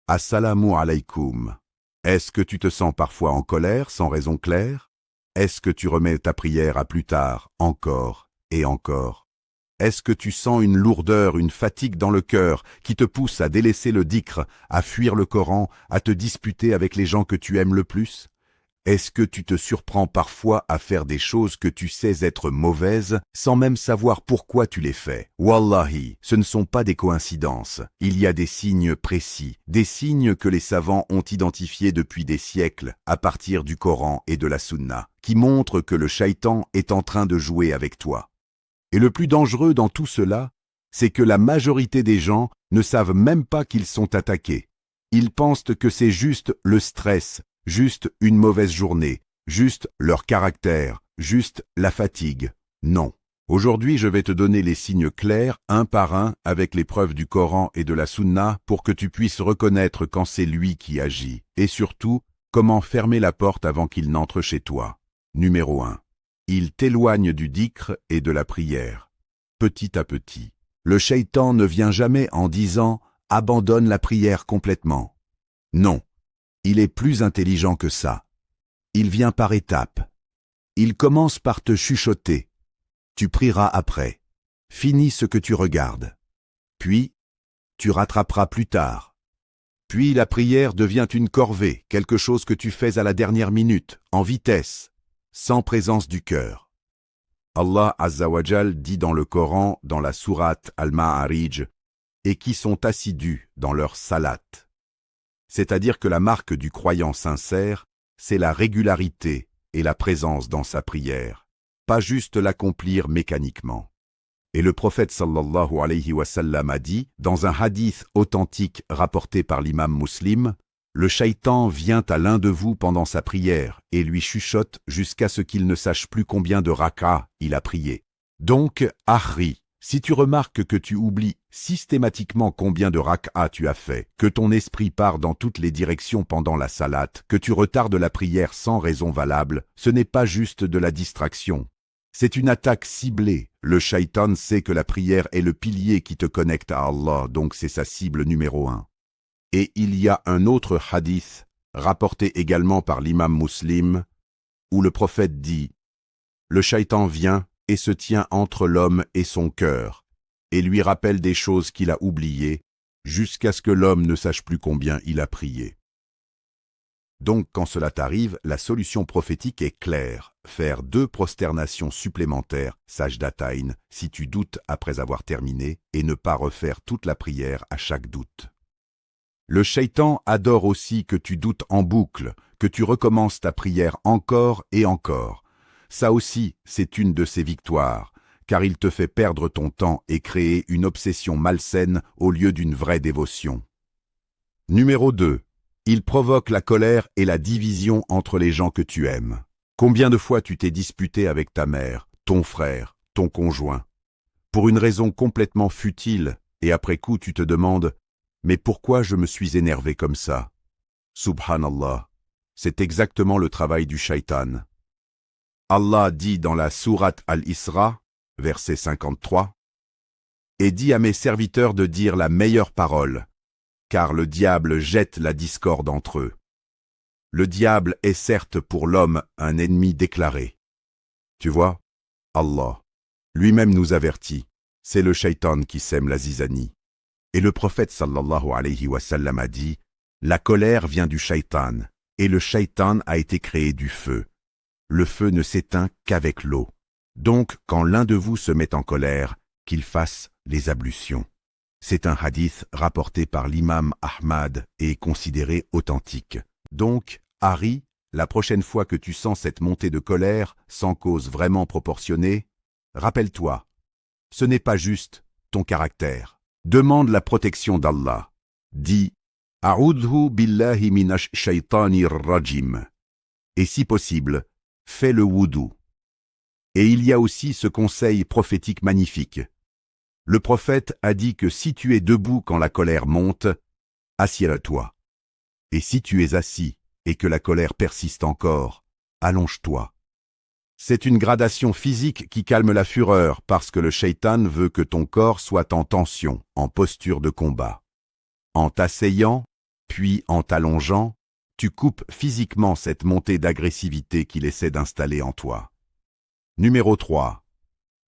Assalamu alaykoum. Est-ce que tu te sens parfois en colère sans raison claire? Est-ce que tu remets ta prière à plus tard, encore et encore? Est-ce que tu sens une lourdeur, une fatigue dans le cœur qui te pousse à délaisser le dhikr, à fuir le Coran, à te disputer avec les gens que tu aimes le plus? Est-ce que tu te surprends parfois à faire des choses que tu sais être mauvaises sans même savoir pourquoi tu les fais? Wallahi, ce ne sont pas des coïncidences. Il y a des signes précis, des signes que les savants ont identifiés depuis des siècles à partir du Coran et de la Sunna, qui montrent que le shaitan est en train de jouer avec toi. Et le plus dangereux dans tout cela, c'est que la majorité des gens ne savent même pas qu'ils sont attaqués. Ils pensent que c'est juste le stress, juste une mauvaise journée, juste leur caractère, juste la fatigue. Non. Aujourd'hui, je vais te donner les signes clairs, un par un, avec les preuves du Coran et de la Sunna, pour que tu puisses reconnaître quand c'est lui qui agit, et surtout, comment fermer la porte avant qu'il n'entre chez toi. Numéro 1. Il t'éloigne du dhikr et de la prière. Petit à petit. Le shaitan ne vient jamais en disant « abandonne la prière complètement ». Non. Il est plus intelligent que ça. Il vient par étapes. Il commence par te chuchoter. Tu prieras après. Finis ce que tu regardes. Puis, tu rattraperas plus tard. Puis la prière devient une corvée, quelque chose que tu fais à la dernière minute, en vitesse, sans présence du cœur. Allah Azza wa Jal dit dans le Coran, dans la sourate Al-Ma'arij, et qui sont assidus dans leur salat. C'est-à-dire que la marque du croyant sincère, c'est la régularité et la présence dans sa prière, pas juste l'accomplir mécaniquement. Et le prophète sallallahu alayhi wa sallam a dit, dans un hadith authentique rapporté par l'imam Muslim, « Le shaitan vient à l'un de vous pendant sa prière et lui chuchote jusqu'à ce qu'il ne sache plus combien de rak'a il a prié. Donc, ahri. Si tu remarques que tu oublies systématiquement combien de rak'a tu as fait, que ton esprit part dans toutes les directions pendant la salate, que tu retardes la prière sans raison valable, ce n'est pas juste de la distraction. C'est une attaque ciblée. Le shaitan sait que la prière est le pilier qui te connecte à Allah, donc c'est sa cible numéro 1. Et il y a un autre hadith, rapporté également par l'imam Muslim, où le prophète dit « Le shaitan vient et se tient entre l'homme et son cœur, et lui rappelle des choses qu'il a oubliées, jusqu'à ce que l'homme ne sache plus combien il a prié. » Donc, quand cela t'arrive, la solution prophétique est claire. Faire 2 prosternations supplémentaires, sajdatayn, si tu doutes après avoir terminé, et ne pas refaire toute la prière à chaque doute. Le shaitan adore aussi que tu doutes en boucle, que tu recommences ta prière encore et encore. Ça aussi, c'est une de ses victoires, car il te fait perdre ton temps et créer une obsession malsaine au lieu d'une vraie dévotion. Numéro 2. Il provoque la colère et la division entre les gens que tu aimes. Combien de fois tu t'es disputé avec ta mère, ton frère, ton conjoint, pour une raison complètement futile, et après coup tu te demandes « Mais pourquoi je me suis énervé comme ça ?» Subhanallah, c'est exactement le travail du shaitan. Allah dit dans la sourate Al-Isra, verset 53, « Et dis à mes serviteurs de dire la meilleure parole, car le diable jette la discorde entre eux. Le diable est certes pour l'homme un ennemi déclaré. » Tu vois, Allah, lui-même nous avertit, c'est le shaitan qui sème la zizanie. Et le prophète sallallahu alayhi wa sallam a dit, « La colère vient du shaitan, et le shaitan a été créé du feu. Le feu ne s'éteint qu'avec l'eau. Donc, quand l'un de vous se met en colère, qu'il fasse les ablutions. » C'est un hadith rapporté par l'imam Ahmad et considéré authentique. Donc, Harry, la prochaine fois que tu sens cette montée de colère, sans cause vraiment proportionnée, rappelle-toi, ce n'est pas juste ton caractère. Demande la protection d'Allah. Dis « A'udhu billahi minash shaytanir rajim » et si possible, fais le wudu. Et il y a aussi ce conseil prophétique magnifique. Le prophète a dit que si tu es debout quand la colère monte, assieds-toi. Et si tu es assis et que la colère persiste encore, allonge-toi. C'est une gradation physique qui calme la fureur parce que le shaitan veut que ton corps soit en tension, en posture de combat. En t'asseyant, puis en t'allongeant, tu coupes physiquement cette montée d'agressivité qu'il essaie d'installer en toi. Numéro 3.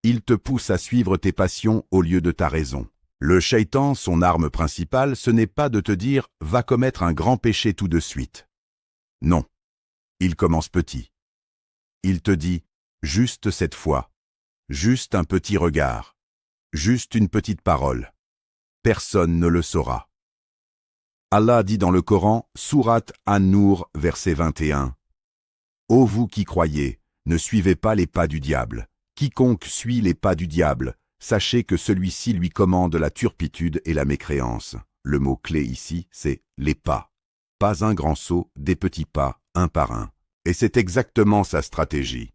Il te pousse à suivre tes passions au lieu de ta raison. Le shaitan, son arme principale, ce n'est pas de te dire « va commettre un grand péché tout de suite ». Non, il commence petit. Il te dit « juste cette fois, juste un petit regard, juste une petite parole. Personne ne le saura ». Allah dit dans le Coran, Sourate An-Nur, verset 21, « Ô vous qui croyez, ne suivez pas les pas du diable. Quiconque suit les pas du diable, sachez que celui-ci lui commande la turpitude et la mécréance. » Le mot-clé ici, c'est « les pas ». Pas un grand saut, des petits pas, un par un. Et c'est exactement sa stratégie.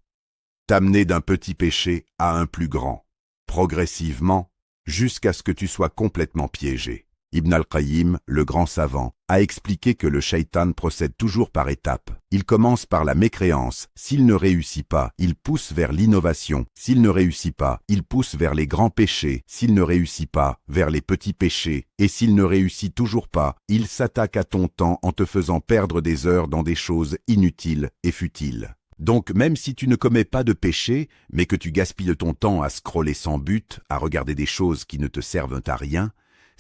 T'amener d'un petit péché à un plus grand, progressivement, jusqu'à ce que tu sois complètement piégé. Ibn al-Qayyim, le grand savant, a expliqué que le shaitan procède toujours par étapes. Il commence par la mécréance. S'il ne réussit pas, il pousse vers l'innovation. S'il ne réussit pas, il pousse vers les grands péchés. S'il ne réussit pas, vers les petits péchés. Et s'il ne réussit toujours pas, il s'attaque à ton temps en te faisant perdre des heures dans des choses inutiles et futiles. Donc même si tu ne commets pas de péché, mais que tu gaspilles ton temps à scroller sans but, à regarder des choses qui ne te servent à rien,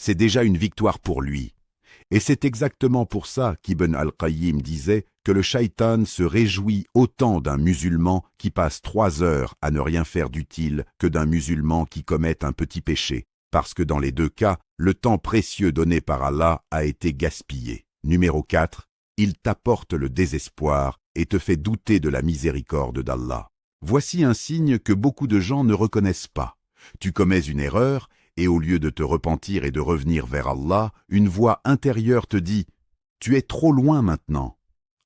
c'est déjà une victoire pour lui. Et c'est exactement pour ça qu'Ibn al-Qayyim disait que le shaitan se réjouit autant d'un musulman qui passe 3 heures à ne rien faire d'utile que d'un musulman qui commet un petit péché, parce que dans les deux cas, le temps précieux donné par Allah a été gaspillé. Numéro 4. Il t'apporte le désespoir et te fait douter de la miséricorde d'Allah. Voici un signe que beaucoup de gens ne reconnaissent pas. Tu commets une erreur, et au lieu de te repentir et de revenir vers Allah, une voix intérieure te dit « Tu es trop loin maintenant.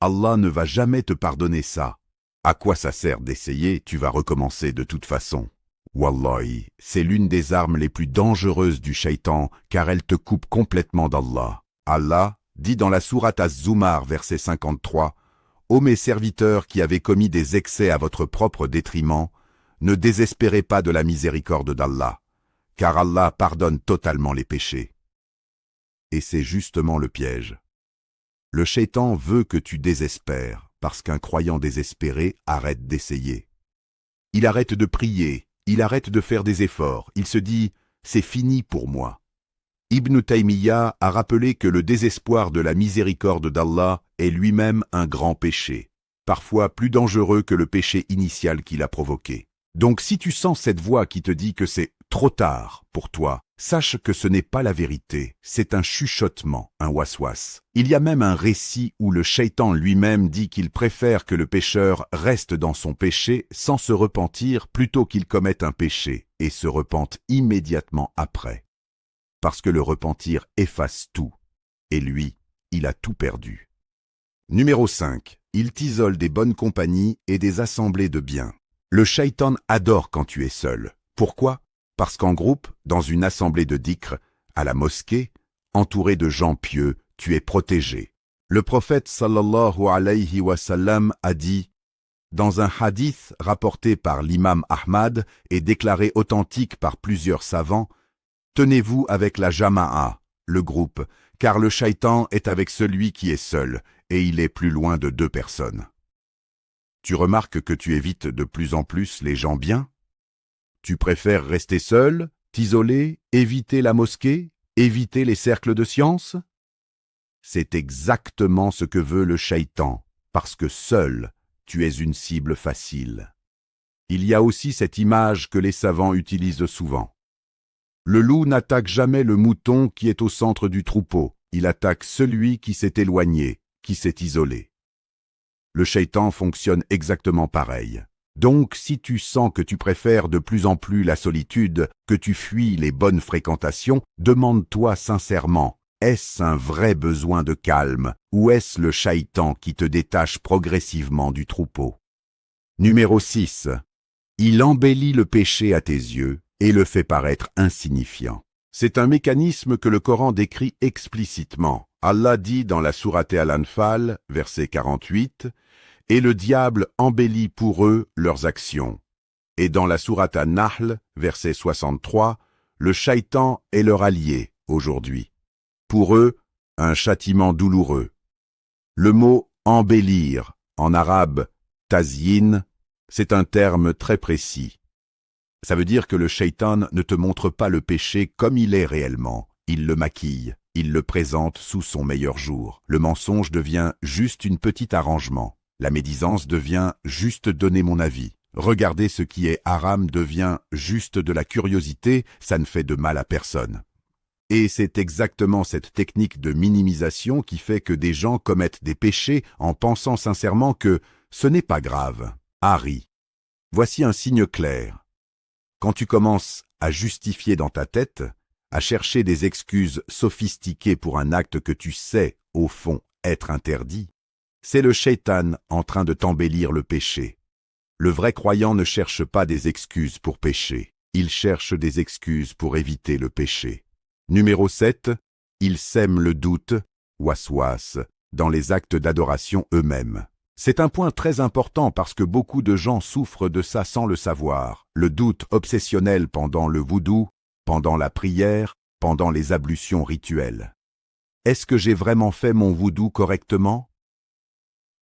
Allah ne va jamais te pardonner ça. À quoi ça sert d'essayer, tu vas recommencer de toute façon. » Wallahi, c'est l'une des armes les plus dangereuses du shaitan, car elle te coupe complètement d'Allah. Allah dit dans la sourate Az-Zumar, verset 53, « Ô mes serviteurs qui avez commis des excès à votre propre détriment, ne désespérez pas de la miséricorde d'Allah. Car Allah pardonne totalement les péchés. » Et c'est justement le piège. Le shaitan veut que tu désespères, parce qu'un croyant désespéré arrête d'essayer. Il arrête de prier, il arrête de faire des efforts, il se dit « c'est fini pour moi ». Ibn Taymiyyah a rappelé que le désespoir de la miséricorde d'Allah est lui-même un grand péché, parfois plus dangereux que le péché initial qu'il a provoqué. Donc si tu sens cette voix qui te dit que c'est trop tard pour toi, sache que ce n'est pas la vérité, c'est un chuchotement, un waswas. Il y a même un récit où le shaitan lui-même dit qu'il préfère que le pécheur reste dans son péché sans se repentir plutôt qu'il commette un péché et se repente immédiatement après. Parce que le repentir efface tout, et lui, il a tout perdu. Numéro 5. Il t'isole des bonnes compagnies et des assemblées de biens. Le shaitan adore quand tu es seul. Pourquoi ? Parce qu'en groupe, dans une assemblée de dhikr, à la mosquée, entouré de gens pieux, tu es protégé. Le prophète sallallahu alayhi wa sallam a dit, dans un hadith rapporté par l'imam Ahmad et déclaré authentique par plusieurs savants, « Tenez-vous avec la jama'a, le groupe, car le shaitan est avec celui qui est seul, et il est plus loin de 2 personnes. » Tu remarques que tu évites de plus en plus les gens bien? Tu préfères rester seul, t'isoler, éviter la mosquée, éviter les cercles de science? C'est exactement ce que veut le shaitan, parce que seul, tu es une cible facile. Il y a aussi cette image que les savants utilisent souvent. Le loup n'attaque jamais le mouton qui est au centre du troupeau, il attaque celui qui s'est éloigné, qui s'est isolé. Le shaitan fonctionne exactement pareil. Donc, si tu sens que tu préfères de plus en plus la solitude, que tu fuis les bonnes fréquentations, demande-toi sincèrement, est-ce un vrai besoin de calme ou est-ce le shaitan qui te détache progressivement du troupeau? Numéro 6. Il embellit le péché à tes yeux et le fait paraître insignifiant. C'est un mécanisme que le Coran décrit explicitement. Allah dit dans la sourate Al-Anfal, verset 48, « Et le diable embellit pour eux leurs actions. » Et dans la sourate An-Nahl, verset 63, « Le shaitan est leur allié aujourd'hui. Pour eux, un châtiment douloureux. Le mot « embellir » en arabe « tazyin », c'est un terme très précis. Ça veut dire que le shaitan ne te montre pas le péché comme il est réellement. Il le maquille, il le présente sous son meilleur jour. Le mensonge devient juste un petit arrangement. La médisance devient juste donner mon avis. Regarder ce qui est haram devient juste de la curiosité, ça ne fait de mal à personne. Et c'est exactement cette technique de minimisation qui fait que des gens commettent des péchés en pensant sincèrement que ce n'est pas grave. Harry, voici un signe clair. Quand tu commences à justifier dans ta tête, à chercher des excuses sophistiquées pour un acte que tu sais, au fond, être interdit, c'est le shaitan en train de t'embellir le péché. Le vrai croyant ne cherche pas des excuses pour pécher, il cherche des excuses pour éviter le péché. Numéro 7, il sème le doute, waswas, dans les actes d'adoration eux-mêmes. C'est un point très important parce que beaucoup de gens souffrent de ça sans le savoir. Le doute obsessionnel pendant le voodoo, pendant la prière, pendant les ablutions rituelles. Est-ce que j'ai vraiment fait mon voodoo correctement?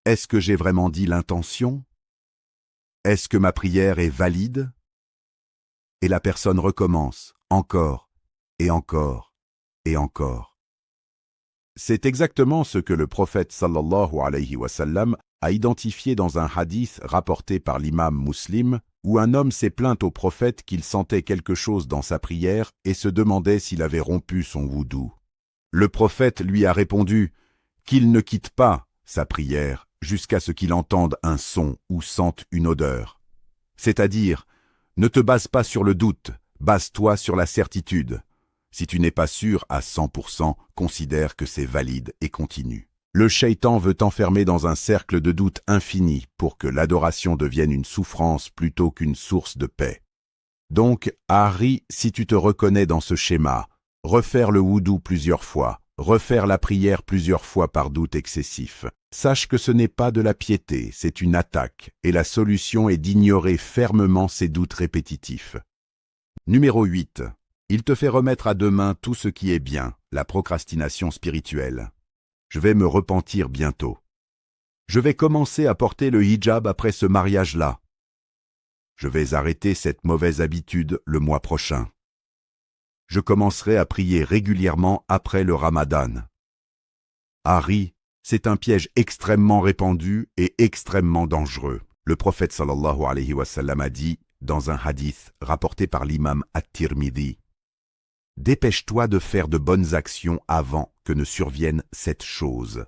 Est-ce que j'ai vraiment dit l'intention? Est-ce que ma prière est valide? Et la personne recommence, encore, et encore, et encore. C'est exactement ce que le prophète sallallahu alayhi wa sallam a identifié dans un hadith rapporté par l'imam Muslim, où un homme s'est plaint au prophète qu'il sentait quelque chose dans sa prière et se demandait s'il avait rompu son voudou. Le prophète lui a répondu qu'il ne quitte pas sa prière jusqu'à ce qu'il entende un son ou sente une odeur. C'est-à-dire, ne te base pas sur le doute, base-toi sur la certitude. Si tu n'es pas sûr à 100%, considère que c'est valide et continue. Le shaitan veut t'enfermer dans un cercle de doute infini pour que l'adoration devienne une souffrance plutôt qu'une source de paix. Donc, Harry, si tu te reconnais dans ce schéma, refaire le wudu plusieurs fois, refaire la prière plusieurs fois par doute excessif, sache que ce n'est pas de la piété, c'est une attaque, et la solution est d'ignorer fermement ces doutes répétitifs. Numéro 8. Il te fait remettre à demain tout ce qui est bien, la procrastination spirituelle. Je vais me repentir bientôt. Je vais commencer à porter le hijab après ce mariage-là. Je vais arrêter cette mauvaise habitude le mois prochain. Je commencerai à prier régulièrement après le Ramadan. Harry, c'est un piège extrêmement répandu et extrêmement dangereux. Le prophète sallallahu alayhi wa sallam a dit, dans un hadith rapporté par l'imam At-Tirmidhi, « Dépêche-toi de faire de bonnes actions avant que ne survienne cette chose. »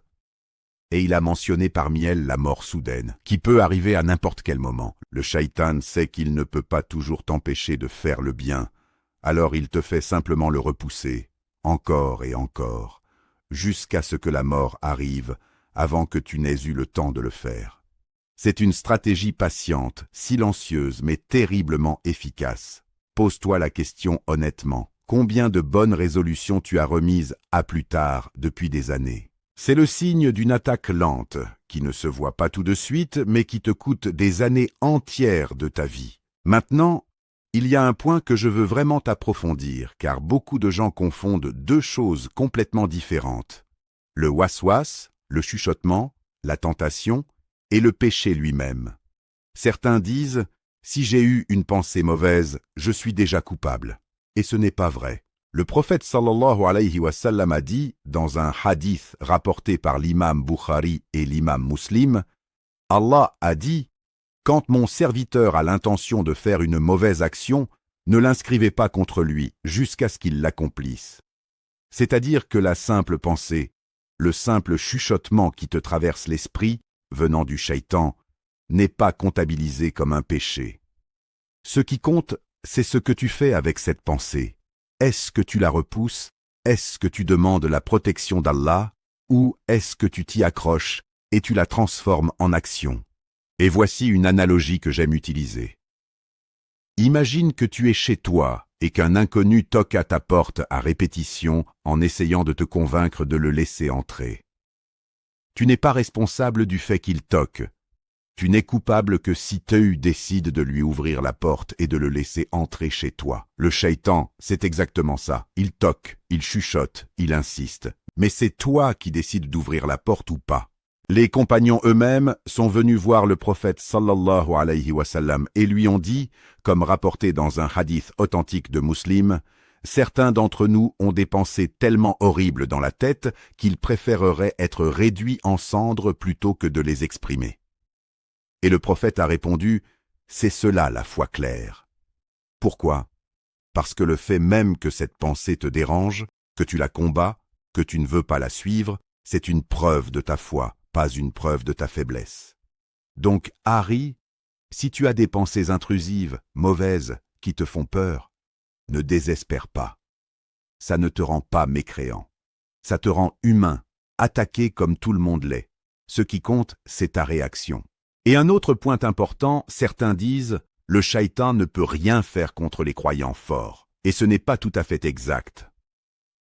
Et il a mentionné parmi elles la mort soudaine, qui peut arriver à n'importe quel moment. Le shaitan sait qu'il ne peut pas toujours t'empêcher de faire le bien, alors il te fait simplement le repousser, encore et encore, jusqu'à ce que la mort arrive avant que tu n'aies eu le temps de le faire. C'est une stratégie patiente, silencieuse, mais terriblement efficace. Pose-toi la question honnêtement. Combien de bonnes résolutions tu as remises à plus tard depuis des années? C'est le signe d'une attaque lente, qui ne se voit pas tout de suite, mais qui te coûte des années entières de ta vie. Maintenant, il y a un point que je veux vraiment approfondir, car beaucoup de gens confondent deux choses complètement différentes. Le waswas, le chuchotement, la tentation, et le péché lui-même. Certains disent « Si j'ai eu une pensée mauvaise, je suis déjà coupable ». Et ce n'est pas vrai. Le prophète sallallahu alayhi wa sallam a dit, dans un hadith rapporté par l'imam Bukhari et l'imam Muslim, « Allah a dit, quand mon serviteur a l'intention de faire une mauvaise action, ne l'inscrivez pas contre lui jusqu'à ce qu'il l'accomplisse. » C'est-à-dire que la simple pensée, le simple chuchotement qui te traverse l'esprit, venant du shaitan, n'est pas comptabilisé comme un péché. Ce qui compte, c'est ce que tu fais avec cette pensée. Est-ce que tu la repousses? Est-ce que tu demandes la protection d'Allah? Ou est-ce que tu t'y accroches et tu la transformes en action? Et voici une analogie que j'aime utiliser. Imagine que tu es chez toi et qu'un inconnu toque à ta porte à répétition en essayant de te convaincre de le laisser entrer. Tu n'es pas responsable du fait qu'il toque. Tu n'es coupable que si tu décides de lui ouvrir la porte et de le laisser entrer chez toi. Le shaitan, c'est exactement ça. Il toque, il chuchote, il insiste. mais c'est toi qui décides d'ouvrir la porte ou pas. Les compagnons eux-mêmes sont venus voir le prophète sallallahu alayhi wa sallam et lui ont dit, comme rapporté dans un hadith authentique de Muslim, « Certains d'entre nous ont des pensées tellement horribles dans la tête qu'ils préféreraient être réduits en cendres plutôt que de les exprimer. » Et le prophète a répondu, « C'est cela la foi claire. » Pourquoi? Parce que le fait même que cette pensée te dérange, que tu la combats, que tu ne veux pas la suivre, c'est une preuve de ta foi, pas une preuve de ta faiblesse. Donc, Harry, si tu as des pensées intrusives, mauvaises, qui te font peur, ne désespère pas. Ça ne te rend pas mécréant. Ça te rend humain, attaqué comme tout le monde l'est. Ce qui compte, c'est ta réaction. Et un autre point important, certains disent, le shaitan ne peut rien faire contre les croyants forts. Et ce n'est pas tout à fait exact.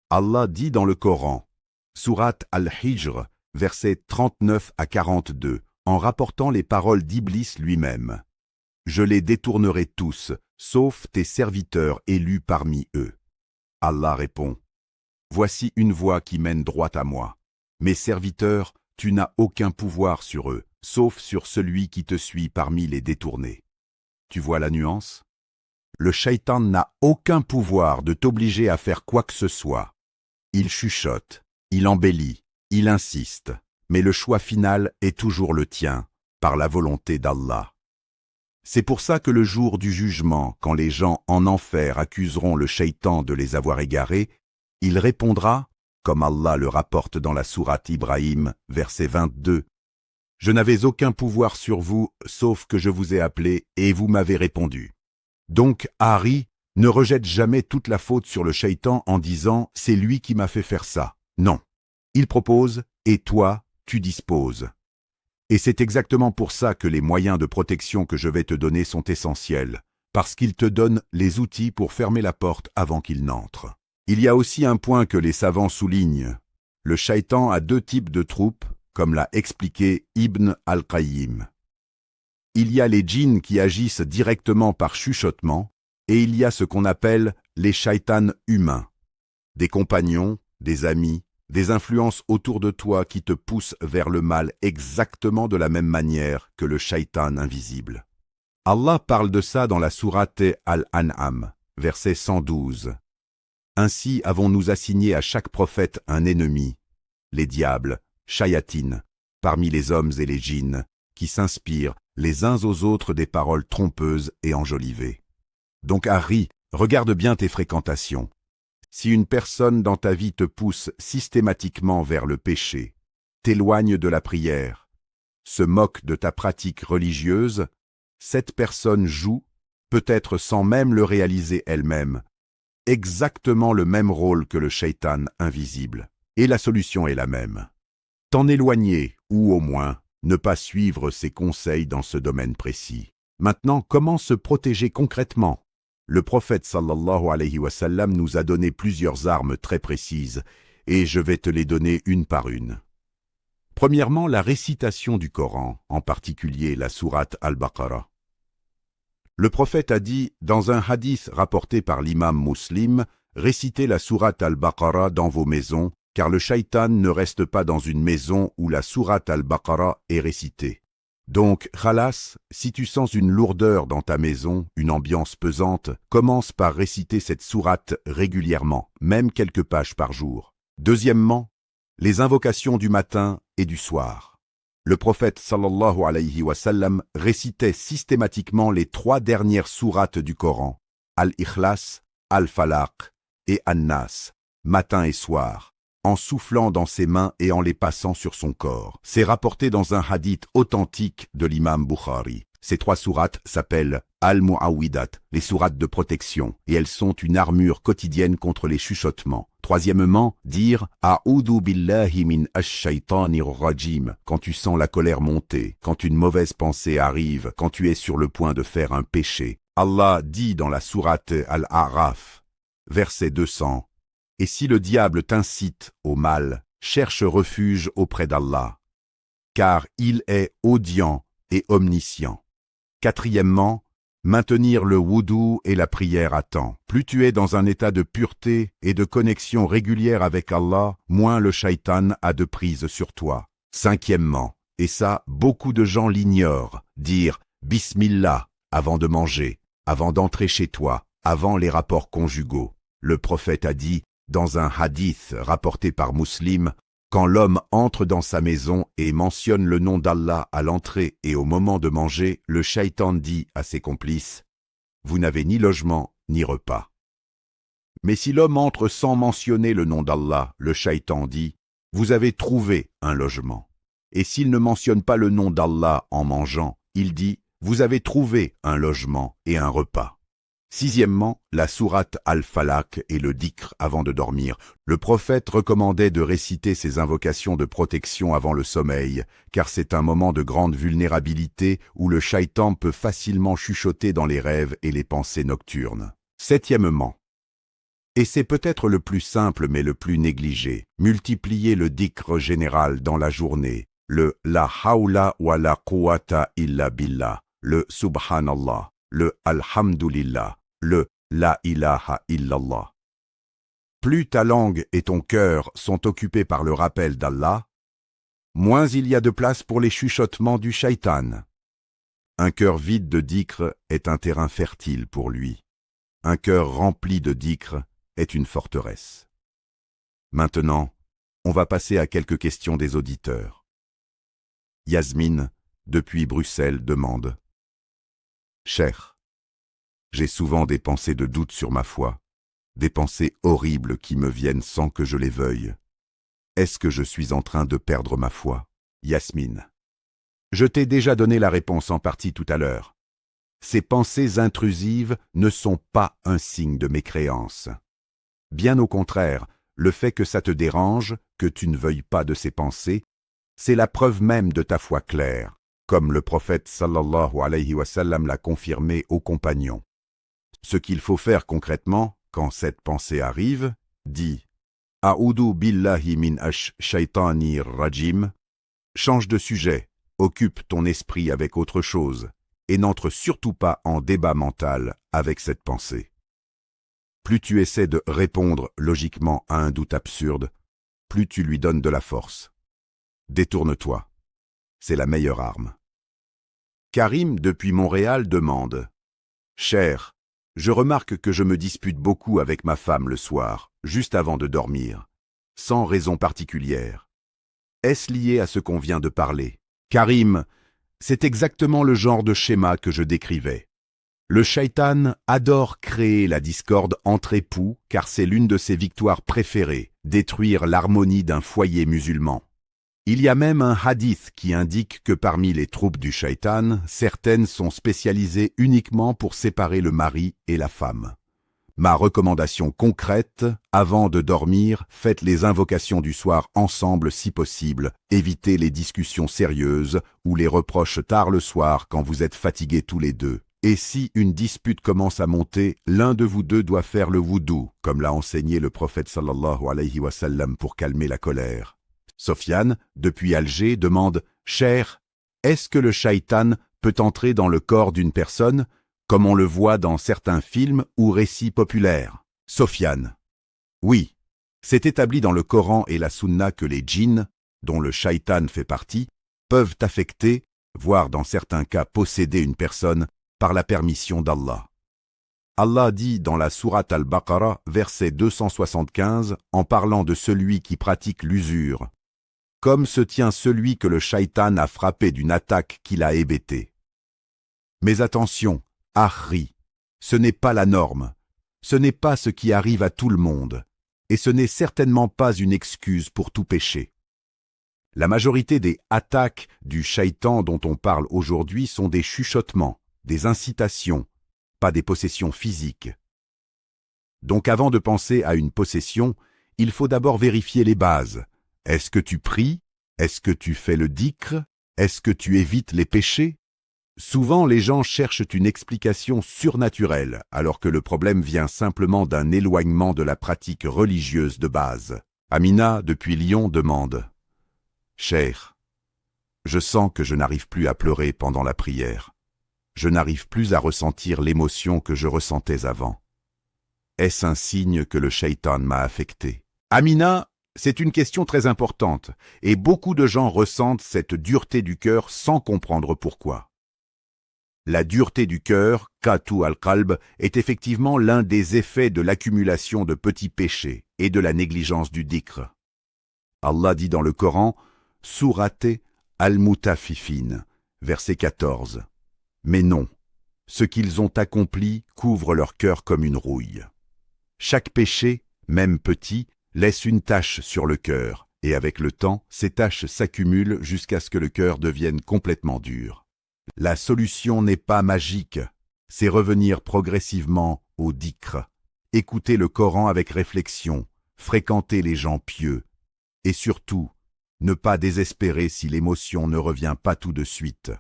Allah dit dans le Coran, Sourate Al-Hijr, versets 39 à 42, en rapportant les paroles d'Iblis lui-même. « Je les détournerai tous, sauf tes serviteurs élus parmi eux. » Allah répond, « Voici une voie qui mène droit à moi. Mes serviteurs, tu n'as aucun pouvoir sur eux, sauf sur celui qui te suit parmi les détournés. » Tu vois la nuance? Le shaitan n'a aucun pouvoir de t'obliger à faire quoi que ce soit. Il chuchote, il embellit, il insiste, mais le choix final est toujours le tien, par la volonté d'Allah. C'est pour ça que le jour du jugement, quand les gens en enfer accuseront le shaitan de les avoir égarés, il répondra, comme Allah le rapporte dans la sourate Ibrahim, verset 22, « Je n'avais aucun pouvoir sur vous, sauf que je vous ai appelé et vous m'avez répondu. » Donc, Harry, ne rejette jamais toute la faute sur le shaitan en disant « c'est lui qui m'a fait faire ça ». Non. Il propose et toi, tu disposes. Et c'est exactement pour ça que les moyens de protection que je vais te donner sont essentiels, parce qu'ils te donnent les outils pour fermer la porte avant qu'il n'entre. Il y a aussi un point que les savants soulignent. Le shaitan a deux types de troupes, comme l'a expliqué Ibn al-Qayyim. Il y a les djinns qui agissent directement par chuchotement, et il y a ce qu'on appelle les shaitans humains, des compagnons, des amis, des influences autour de toi qui te poussent vers le mal exactement de la même manière que le shaitan invisible. Allah parle de ça dans la sourate Al-An'am, verset 112. Ainsi avons-nous assigné à chaque prophète un ennemi, les diables, shayatines, parmi les hommes et les djinns, qui s'inspirent les uns aux autres des paroles trompeuses et enjolivées. Donc Harry, regarde bien tes fréquentations. Si une personne dans ta vie te pousse systématiquement vers le péché, t'éloigne de la prière, se moque de ta pratique religieuse, cette personne joue, peut-être sans même le réaliser elle-même, exactement le même rôle que le shaitan invisible. Et la solution est la même. T'en éloigner, ou au moins, ne pas suivre ses conseils dans ce domaine précis. Maintenant, comment se protéger concrètement? Le prophète sallallahu alayhi wa sallam nous a donné plusieurs armes très précises, et je vais te les donner une par une. Premièrement, la récitation du Coran, en particulier la sourate Al-Baqarah. Le prophète a dit, dans un hadith rapporté par l'imam Muslim, « Récitez la sourate Al-Baqarah dans vos maisons, car le shaitan ne reste pas dans une maison où la sourate Al-Baqarah est récitée. » Donc, khalas, si tu sens une lourdeur dans ta maison, une ambiance pesante, commence par réciter cette sourate régulièrement, même quelques pages par jour. Deuxièmement, les invocations du matin et du soir. Le prophète sallallahu alayhi wa sallam récitait systématiquement les 3 dernières sourates du Coran, Al-Ikhlas, Al-Falaq et An-Nas, matin et soir, en soufflant dans ses mains et en les passant sur son corps. C'est rapporté dans un hadith authentique de l'imam Bukhari. Ces 3 sourates s'appellent Al-Mu'awwidat, les sourates de protection, et elles sont une armure quotidienne contre les chuchotements. Troisièmement, dire « A'udhu billahi min ash-shaytanir rajim » quand tu sens la colère monter, quand une mauvaise pensée arrive, quand tu es sur le point de faire un péché. Allah dit dans la sourate Al-A'raf, verset 200, « Et si le diable t'incite au mal, cherche refuge auprès d'Allah, car il est audient et omniscient. » Quatrièmement, Maintenir le wudu et la prière à temps. Plus tu es dans un état de pureté et de connexion régulière avec Allah, moins le shaitan a de prise sur toi. Cinquièmement, et ça, beaucoup de gens l'ignorent, dire « Bismillah » avant de manger, avant d'entrer chez toi, avant les rapports conjugaux. Le prophète a dit, dans un hadith rapporté par Muslim, quand l'homme entre dans sa maison et mentionne le nom d'Allah à l'entrée et au moment de manger, le shaitan dit à ses complices, « Vous n'avez ni logement ni repas. » Mais si l'homme entre sans mentionner le nom d'Allah, le shaitan dit, « Vous avez trouvé un logement. » Et s'il ne mentionne pas le nom d'Allah en mangeant, il dit, « Vous avez trouvé un logement et un repas. » Sixièmement, la sourate Al-Falaq et le dhikr avant de dormir. Le prophète recommandait de réciter ces invocations de protection avant le sommeil, car c'est un moment de grande vulnérabilité où le shaitan peut facilement chuchoter dans les rêves et les pensées nocturnes. Septièmement, et c'est peut-être le plus simple mais le plus négligé, multiplier le dhikr général dans la journée, le La hawla wa la quwwata illa billah, le Subhanallah, le Alhamdulillah, le La ilaha illallah. Plus ta langue et ton cœur sont occupés par le rappel d'Allah, moins il y a de place pour les chuchotements du shaitan. Un cœur vide de dhikr est un terrain fertile pour lui. Un cœur rempli de dhikr est une forteresse. Maintenant, on va passer à quelques questions des auditeurs. Yasmine, depuis Bruxelles, demande « Cher, j'ai souvent des pensées de doute sur ma foi, des pensées horribles qui me viennent sans que je les veuille. Est-ce que je suis en train de perdre ma foi ?» Yasmine. Je t'ai déjà donné la réponse en partie tout à l'heure. Ces pensées intrusives ne sont pas un signe de mécréance. Bien au contraire, le fait que ça te dérange, que tu ne veuilles pas de ces pensées, c'est la preuve même de ta foi claire, comme le prophète sallallahu alayhi wa sallam l'a confirmé aux compagnons. Ce qu'il faut faire concrètement, quand cette pensée arrive, dis « A'udhu billahi min ash-shaytanir rajim » change de sujet, occupe ton esprit avec autre chose, et n'entre surtout pas en débat mental avec cette pensée. Plus tu essaies de répondre logiquement à un doute absurde, plus tu lui donnes de la force. Détourne-toi. C'est la meilleure arme. Karim, depuis Montréal, demande « Cher, je remarque que je me dispute beaucoup avec ma femme le soir, juste avant de dormir, sans raison particulière. Est-ce lié à ce qu'on vient de parler ?» Karim, c'est exactement le genre de schéma que je décrivais. Le shaitan adore créer la discorde entre époux car c'est l'une de ses victoires préférées, détruire l'harmonie d'un foyer musulman. Il y a même un hadith qui indique que parmi les troupes du shaitan, certaines sont spécialisées uniquement pour séparer le mari et la femme. Ma recommandation concrète, avant de dormir, faites les invocations du soir ensemble si possible, évitez les discussions sérieuses ou les reproches tard le soir quand vous êtes fatigués tous les deux. Et si une dispute commence à monter, l'un de vous deux doit faire le wudu, comme l'a enseigné le prophète sallallahu alayhi wa sallam pour calmer la colère. Sofiane, depuis Alger, demande « Cher, est-ce que le shaitan peut entrer dans le corps d'une personne, comme on le voit dans certains films ou récits populaires ?» Sofiane. Oui, c'est établi dans le Coran et la Sunna que les djinns, dont le shaitan fait partie, peuvent affecter, voire dans certains cas posséder une personne par la permission d'Allah. Allah dit dans la sourate Al-Baqarah, verset 275, en parlant de celui qui pratique l'usure, « Comme se tient celui que le shaitan a frappé d'une attaque qui l'a hébété. » Mais attention, Ahri, ce n'est pas la norme, ce n'est pas ce qui arrive à tout le monde, et ce n'est certainement pas une excuse pour tout péché. La majorité des attaques du shaitan dont on parle aujourd'hui sont des chuchotements, des incitations, pas des possessions physiques. Donc avant de penser à une possession, il faut d'abord vérifier les bases. Est-ce que tu pries? Est-ce que tu fais le dhikr? Est-ce que tu évites les péchés? Souvent, les gens cherchent une explication surnaturelle, alors que le problème vient simplement d'un éloignement de la pratique religieuse de base. Amina, depuis Lyon, demande « Cher, je sens que je n'arrive plus à pleurer pendant la prière. je n'arrive plus à ressentir l'émotion que je ressentais avant. Est-ce un signe que le shaitan m'a affecté? Amina, c'est une question très importante, et beaucoup de gens ressentent cette dureté du cœur sans comprendre pourquoi. La dureté du cœur, Qatu al-Qalb, est effectivement l'un des effets de l'accumulation de petits péchés et de la négligence du dhikr. Allah dit dans le Coran, Sourate al-Mutaffifin, verset 14. Mais non, ce qu'ils ont accompli couvre leur cœur comme une rouille. Chaque péché, même petit, laisse une tache sur le cœur, et avec le temps, ces taches s'accumulent jusqu'à ce que le cœur devienne complètement dur. La solution n'est pas magique, c'est revenir progressivement au dhikr, écouter le Coran avec réflexion, fréquenter les gens pieux, et surtout, ne pas désespérer si l'émotion ne revient pas tout de suite.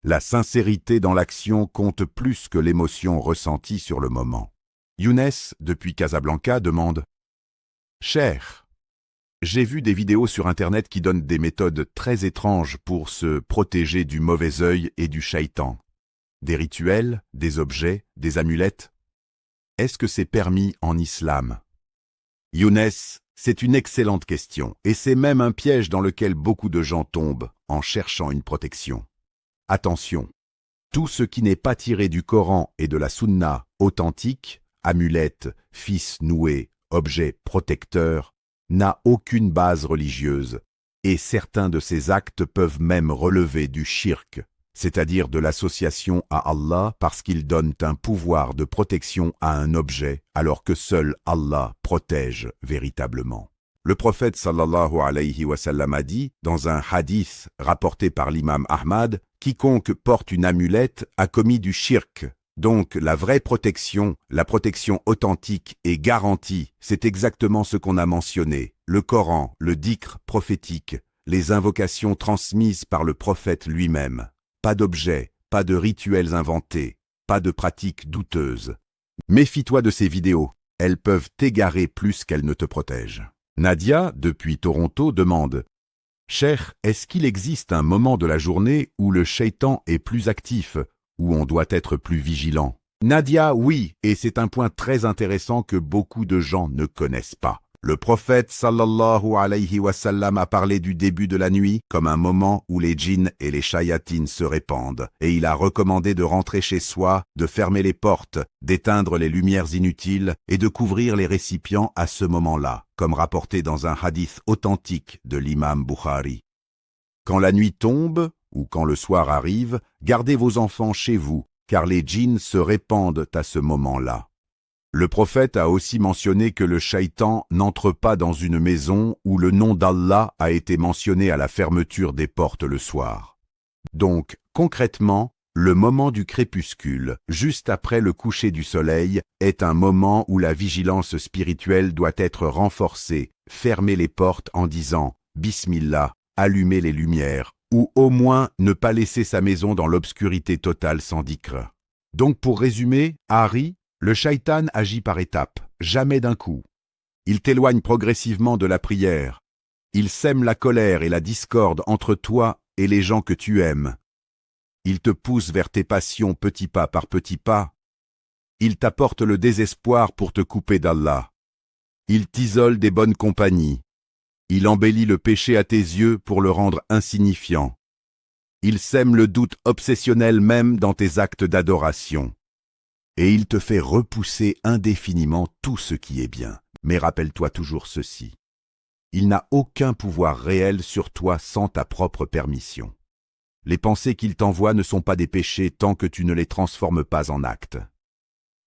La sincérité dans l'action compte plus que l'émotion ressentie sur le moment. Younes, depuis Casablanca, demande « Cher, j'ai vu des vidéos sur Internet qui donnent des méthodes très étranges pour se protéger du mauvais œil et du shaitan. Des rituels, des objets, des amulettes. Est-ce que c'est permis en islam ?» Younes, c'est une excellente question, et c'est même un piège dans lequel beaucoup de gens tombent en cherchant une protection. Attention, tout ce qui n'est pas tiré du Coran et de la Sunna authentique, amulettes, fils noués, objets protecteurs, n'a aucune base religieuse, et certains de ces actes peuvent même relever du shirk, c'est-à-dire de l'association à Allah parce qu'ils donnent un pouvoir de protection à un objet alors que seul Allah protège véritablement. Le prophète sallallahu alayhi wa sallam a dit, dans un hadith rapporté par l'imam Ahmad, « Quiconque porte une amulette a commis du shirk ». Donc la vraie protection, la protection authentique et garantie, c'est exactement ce qu'on a mentionné, le Coran, le dhikr prophétique, les invocations transmises par le prophète lui-même. Pas d'objets, pas de rituels inventés, pas de pratiques douteuses. Méfie-toi de ces vidéos, elles peuvent t'égarer plus qu'elles ne te protègent. Nadia, depuis Toronto, demande « Cher, est-ce qu'il existe un moment de la journée où le shaitan est plus actif, où on doit être plus vigilant ?» Nadia, oui, et c'est un point très intéressant que beaucoup de gens ne connaissent pas. Le prophète sallallahu alayhi wa sallam a parlé du début de la nuit comme un moment où les djinns et les shayatines se répandent, et il a recommandé de rentrer chez soi, de fermer les portes, d'éteindre les lumières inutiles et de couvrir les récipients à ce moment-là, comme rapporté dans un hadith authentique de l'imam Bukhari. Quand la nuit tombe, ou quand le soir arrive, gardez vos enfants chez vous, car les djinns se répandent à ce moment-là. Le prophète a aussi mentionné que le shaitan n'entre pas dans une maison où le nom d'Allah a été mentionné à la fermeture des portes le soir. Donc, concrètement, le moment du crépuscule, juste après le coucher du soleil, est un moment où la vigilance spirituelle doit être renforcée. Fermez les portes en disant « Bismillah », allumez les lumières, ou au moins ne pas laisser sa maison dans l'obscurité totale sans dhikr. Donc pour résumer, Harry, le shaitan agit par étapes, jamais d'un coup. Il t'éloigne progressivement de la prière. Il sème la colère et la discorde entre toi et les gens que tu aimes. Il te pousse vers tes passions petit pas par petit pas. Il t'apporte le désespoir pour te couper d'Allah. Il t'isole des bonnes compagnies. Il embellit le péché à tes yeux pour le rendre insignifiant. Il sème le doute obsessionnel même dans tes actes d'adoration. Et il te fait repousser indéfiniment tout ce qui est bien. Mais rappelle-toi toujours ceci. Il n'a aucun pouvoir réel sur toi sans ta propre permission. Les pensées qu'il t'envoie ne sont pas des péchés tant que tu ne les transformes pas en actes.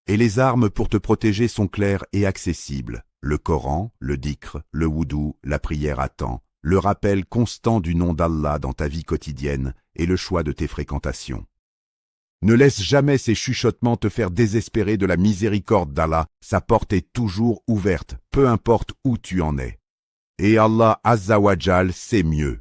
Et les armes pour te protéger sont claires et accessibles. Le Coran, le dhikr, le wudu, la prière à temps, le rappel constant du nom d'Allah dans ta vie quotidienne et le choix de tes fréquentations. Ne laisse jamais ces chuchotements te faire désespérer de la miséricorde d'Allah, sa porte est toujours ouverte, peu importe où tu en es. Et Allah Azza wa Jal sait mieux.